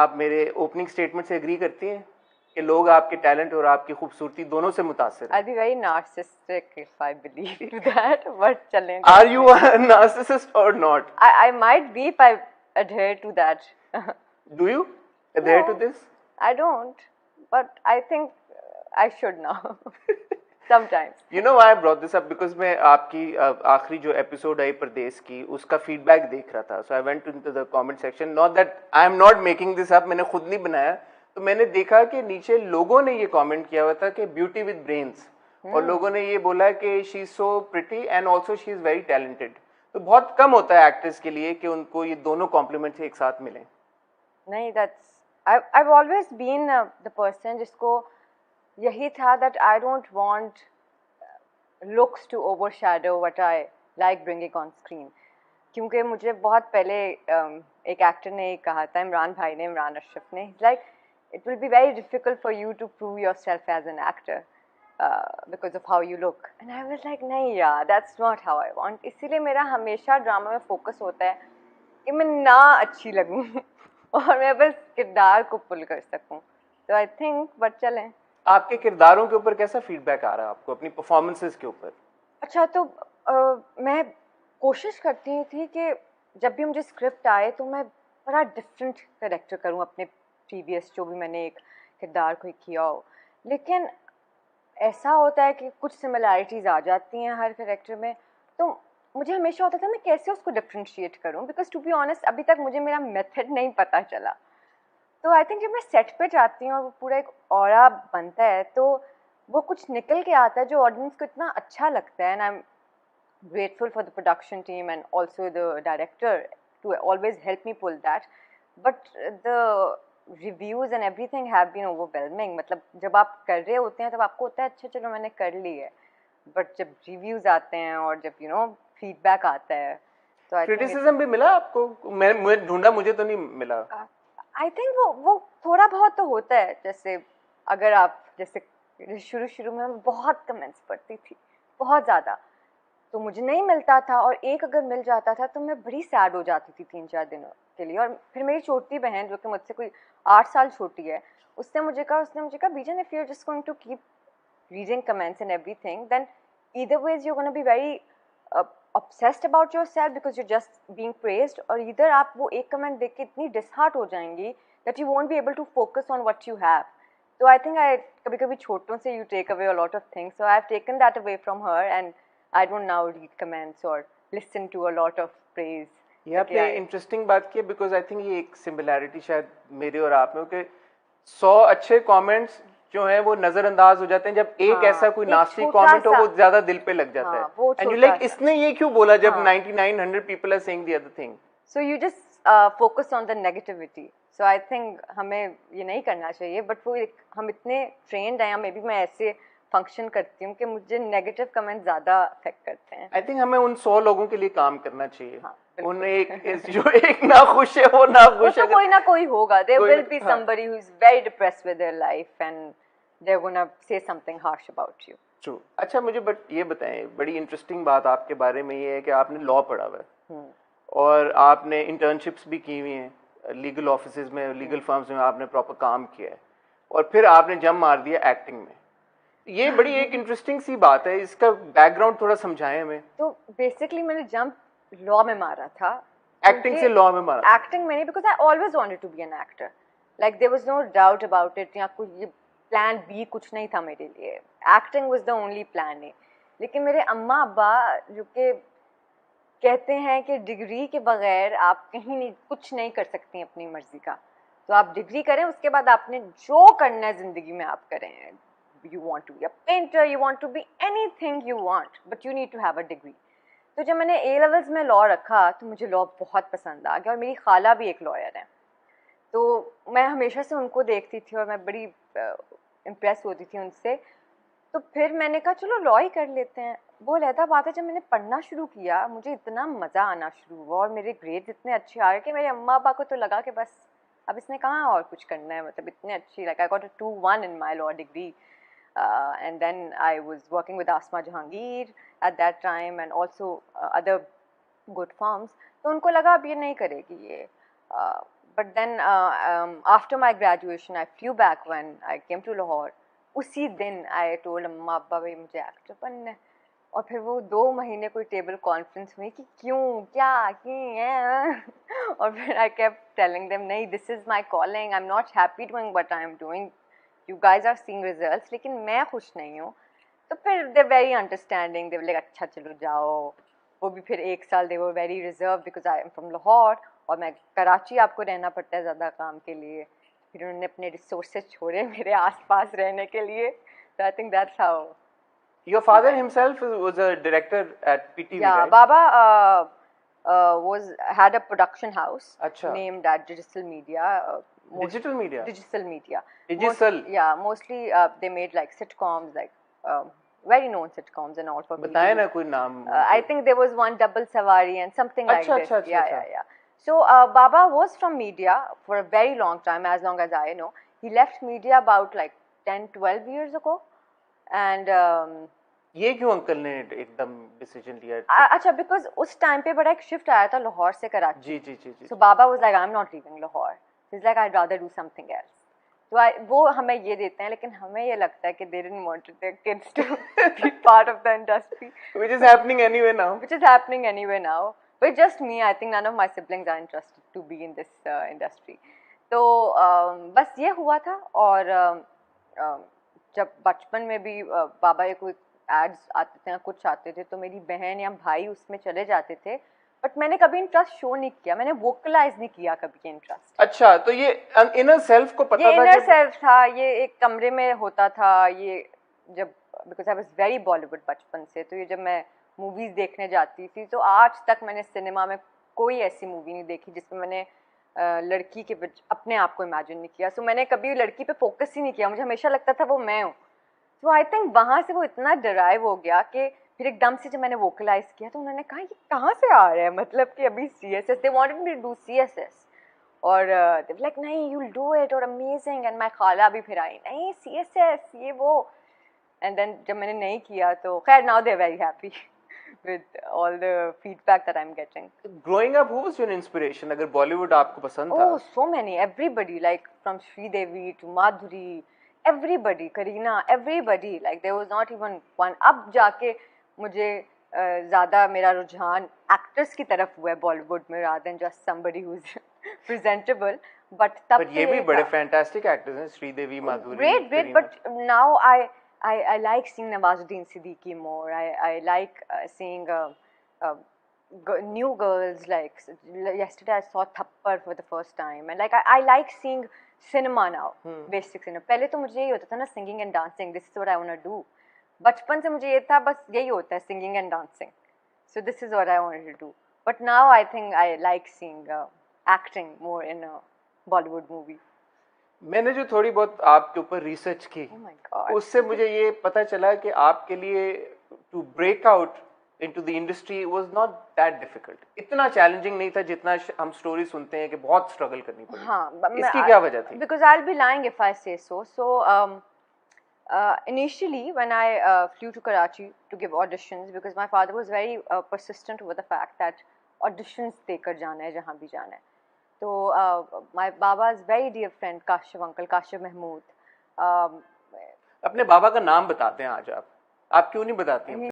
आप मेरे opening statement से एग्री करती हैं कि लोग आपके टैलेंट और आपकी खूबसूरती दोनों से मुतासिर हैं? I'd be very narcissistic if I believe that, but चलें. Are you a narcissist or not? I might be if I adhere to that. Do you adhere No. to this? I don't, but I think I should now. Sometimes. You know why I brought this up? Because मैं आपकी आखिरी जो episode I परदेश की उसका feedback देख रहा था. So I went into the comment section. Not that I am not making this up. मैंने खुद नहीं बनाया. तो मैंने देखा कि नीचे लोगों ने ये कमेंट किया हुआ था कि ब्यूटी विद ब्रेन्स, और लोगों ने ये बोला कि she is so pretty and also she is very talented. तो बहुत कम होता है एक्ट्रेस के लिए कि उनको ये दोनों कॉम्प्लीमेंट्स एक साथ मिलें. नहीं, I've always been the person जिसको यही था that I don't want looks to overshadow what I like bringing on screen. क्योंकि मुझे बहुत पहले एक एक्टर ने कहा था, इमरान भाई ने, इमरान अशरफ ने, like it will be very difficult for you to prove yourself as an actor because of how you look. And I was like, नहीं यार, that's not how I want. इसीलिए मेरा हमेशा ड्रामा में फोकस होता है कि मैं ना अच्छी लगूं और मैं बस किरदार को पुल कर सकूं. तो आई थिंक, बट चलें. आपके किरदारों के ऊपर कैसा फीडबैक आ रहा है आपको अपनी परफॉर्मेंसेस के ऊपर? अच्छा, तो मैं कोशिश करती थी कि जब भी मुझे स्क्रिप्ट आए तो मैं बड़ा डिफरेंट कैरेक्टर करूं अपने प्रीवियस जो भी मैंने एक किरदार को किया हो. लेकिन ऐसा होता है कि कुछ सिमिलैरिटीज़ आ जाती हैं हर कैरेक्टर में, तो मुझे हमेशा होता था मैं कैसे उसको डिफ्रेंशिएट करूं, बिकॉज टू बी ऑनेस्ट अभी तक मुझे मेरा मेथड नहीं पता चला. तो आई थिंक जब मैं सेट पे जाती हूँ और वो पूरा एक ऑरा बनता है तो वो कुछ निकल के आता है जो ऑडियंस को इतना अच्छा लगता है. And I am grateful for the production team and also the director to always help me pull that. But the reviews and everything have been overwhelming. मतलब जब आप कर रहे होते हैं तब आपको होता है अच्छा चलो मैंने कर ली है, बट जब रिव्यूज आते हैं और जब फीडबैक आता है तो क्रिटिसिज्म भी मिला आपको? मैं ढूंढा, मुझे तो नहीं मिला. आई थिंक वो थोड़ा बहुत तो होता है. जैसे अगर आप जैसे शुरू में मैं बहुत कमेंट्स पढ़ती थी, बहुत ज़्यादा, तो मुझे नहीं मिलता था, और एक अगर मिल जाता था तो मैं बड़ी सैड हो जाती थी 3-4 दिनों के लिए. और फिर मेरी छोटी बहन जो कि मुझसे कोई 8 साल छोटी है, उसने मुझे कहा Bijan, if you are just going to keep reading comments and everything, then either ways you gonna be very obsessed about yourself because you're just being praised, और इधर आप वो एक कमेंट देख के इतनी डिसहार्ट हो जाएंगी that you won't be able to focus on what you have. So I think कभी कभी छोटों से you take away a lot of things, so I've taken that away from her and I don't now read comments or listen to a lot of praise. ये आपने interesting बात की, because I think ये एक similarity शायद मेरे और आप में, कि 100 अच्छे कमेंट्स जो है वो नजरअंदाज हो जाते हैं जब एक ऐसा कोई नास्टी कमेंट हो वो ज्यादा दिल पे लग जाता है. एंड यू लाइक इसने ये क्यों बोला जब 9900 people are saying the other thing. So you just focus on the negativity. So I think हमें ये नहीं करना चाहिए, बट वो हम इतने ट्रेंड हैं, मे बी मैं ऐसे फंक्शन करती हूँ कि मुझे नेगेटिव कमेंट ज़्यादा अफेक्ट करते हैं. आई थिंक हमें उन 100 लोगों के लिए काम करना चाहिए. उन जो एक नाखुश है वो नाखुश है, कोई ना कोई होगा. There will be somebody who is very depressed with their life and they are gonna say something harsh about you. True. अच्छा, मुझे बट ये बताएं, बड़ी इंटरेस्टिंग बात आपके बारे में ये है कि आपने लॉ पढ़ा हुआ है और आपने इंटर्नशिप्स भी की हुई हैं लीगल ऑफिसेज में, लीगल फर्म्स में आपने प्रॉपर काम किया है, और फिर आपने जंप मार दिया एक्टिंग में. ये बड़ी एक इंटरेस्टिंग सी बात है, इसका बैकग्राउंड थोड़ा समझाएं हमें. तो बेसिकली मैंने जंप लॉ में मारा था. एक्टिंग से लॉ में मारा? एक्टिंग में नहीं, because I always wanted to be an actor. Like there was no doubt about it, या कुछ ये प्लान बी कुछ नहीं था मेरे लिए. Acting was the only plan A. लेकिन मेरे अम्मा अब्बा जो कि कहते हैं कि डिग्री के बगैर आप कहीं नहीं, कुछ नहीं कर सकती अपनी मर्जी का, तो आप डिग्री करें, उसके बाद आपने जो करना है ज़िंदगी में आप करें. You want to be a painter, you want to be anything you want, but you need to have a degree. तो जब मैंने A levels में लॉ रखा तो मुझे लॉ बहुत पसंद आ गया, और मेरी खाला भी एक लॉयर है, तो मैं हमेशा से उनको देखती थी और मैं बड़ी इम्प्रेस होती थी उनसे. तो फिर मैंने कहा चलो लॉ ही कर लेते हैं. वो लहदा बात है, जब मैंने पढ़ना शुरू किया मुझे इतना मज़ा आना शुरू हुआ और मेरे ग्रेड्स इतने अच्छे आ गए कि मेरे अम्मा अब्बा को तो लगा कि बस अब इसने कहाँ और कुछ करना है, मतलब इतने अच्छी. Like I got a 2-1 in my law degree. And then I was working with Asma Jahangir at that time and also other good firms. तो उनको लगा अब ये नहीं करेगी, ये but then after my graduation I flew back when I came to Lahore. उसी दिन I told अम्मा अब्बा भाई मुझे एक्टर बनना है, और फिर वो 2 महीने कोई टेबल कॉन्फ्रेंस हुई कि क्यों क्या क्यों और फिर I kept telling them नहीं, this is my calling, I'm not happy doing what I'm doing, you guys are seeing results, लेकिन मैं खुश नहीं हूँ. तो फिर they very understanding, they were like अच्छा चलो जाओ. वो भी फिर 1 साल they were very reserved because I am from Lahore और मैं कराची, आपको रहना पड़ता है ज़्यादा काम के लिए. फिर उन्होंने अपने रिसोर्सेज छोड़े मेरे आसपास रहने के लिए. So I think that's how. Your father himself was a director at PTV, Yeah, right? Baba had a production house Achha. named at Digital Media. Digital Media? Digital Media. Digital? Mostly they made like sitcoms, like very known sitcoms and all for बताए PTV. ना कोई नाम. I think there was one Double Savari and something like Achha, this. achha, achha, achha. Yeah. So Baba was from media for a very long time, as long as I know. He left media about like 10-12 years ago, and ये क्यों uncle ने एकदम decision लिया? अच्छा, because उस time पे बड़ा एक शिफ्ट आया था लाहौर से कराची. जी जी जी जी. So Baba was like, I'm not leaving Lahore. He's like, I'd rather do something else. तो वो हमें ये देते हैं, लेकिन हमें ये लगता है कि they didn't want their kids to be part of the industry, which is happening anyway now. Which is happening anyway now. But just me, I think none of my siblings are interested to be in this industry. तो बस ये हुआ था. और जब बचपन में भी बाबा ये कोई एड्स आते थे या कुछ आते थे तो मेरी बहन या भाई उसमें चले जाते थे, बट मैंने कभी इंटरेस्ट शो नहीं किया, मैंने वोकलाइज नहीं किया कभी इंटरेस्ट. अच्छा, तो ये इनर सेल्फ को पता था? ये इनर सेल्फ था, ये एक कमरे में होता था. ये जब because I was very Bollywood बचपन से, तो ये जब मैं मूवीज देखने जाती थी तो आज तक मैंने सिनेमा में कोई ऐसी मूवी नहीं देखी जिसमें मैंने लड़की के अपने आप को इमेजिन नहीं किया. सो मैंने कभी लड़की पे फोकस ही नहीं किया, मुझे हमेशा लगता था वो मैं हूँ. तो आई थिंक वहाँ से वो इतना डराइव हो गया कि फिर एकदम से जब मैंने वोकलाइज किया तो उन्होंने कहा ये कहाँ से आ रहा है, मतलब कि अभी CSS, they wanted me to do CSS, और दे वर लाइक नहीं यू विल डू इट और अमेजिंग. एंड माय खाला भी फिर आई, नहीं CSS ये वो. एंड देन जब मैंने नहीं किया तो खैर now they are very happy with all the feedback that I'm getting. Growing up, who was your inspiration? अगर Bollywood आपको पसंद था? Oh, so many, everybody, like from Sridevi to Madhuri, everybody, Kareena, everybody, like there was not even one. अब जाके मुझे ज़्यादा मेरा रुझान एक्टर्स की तरफ हुआ है बॉलीवुड में, rather than just somebody who's presentable. But तब ये भी बड़े fantastic actors हैं, श्रीदेवी, माधुरी. Great, but now I like seeing Nawazuddin Siddiqui more. I like seeing new girls. Like yesterday, I saw Thappar for the first time, and like I like seeing cinema now. Basic cinema. पहले तो मुझे यही होता था ना, singing and dancing. This is what I wanna do. बचपन से मुझे ये था, बस यही होता है, singing and dancing. So this is what I wanted to do. But now I think I like seeing acting more in a Bollywood movie. मैंने जो थोड़ी बहुत आपके ऊपर रिसर्च की, उससे मुझे ये पता चला कि आपके लिए to break out into the industry was not that difficult. इतना चैलेंजिंग नहीं था जितना हम स्टोरी सुनते हैं कि बहुत स्ट्रगल करनी पड़ी. हाँ, इसकी क्या वजह थी? Because I will be lying if I से सो. Initially when I flew to Karachi to give auditions, because my father was very persistent over the fact that auditions देकर जाना है जहाँ भी जाना है. तो my Baba's very dear friend Kashif uncle, Kashif Mahmood. अपने बाबा का नाम बताते हैं आज आप क्यों नहीं बताती हैं?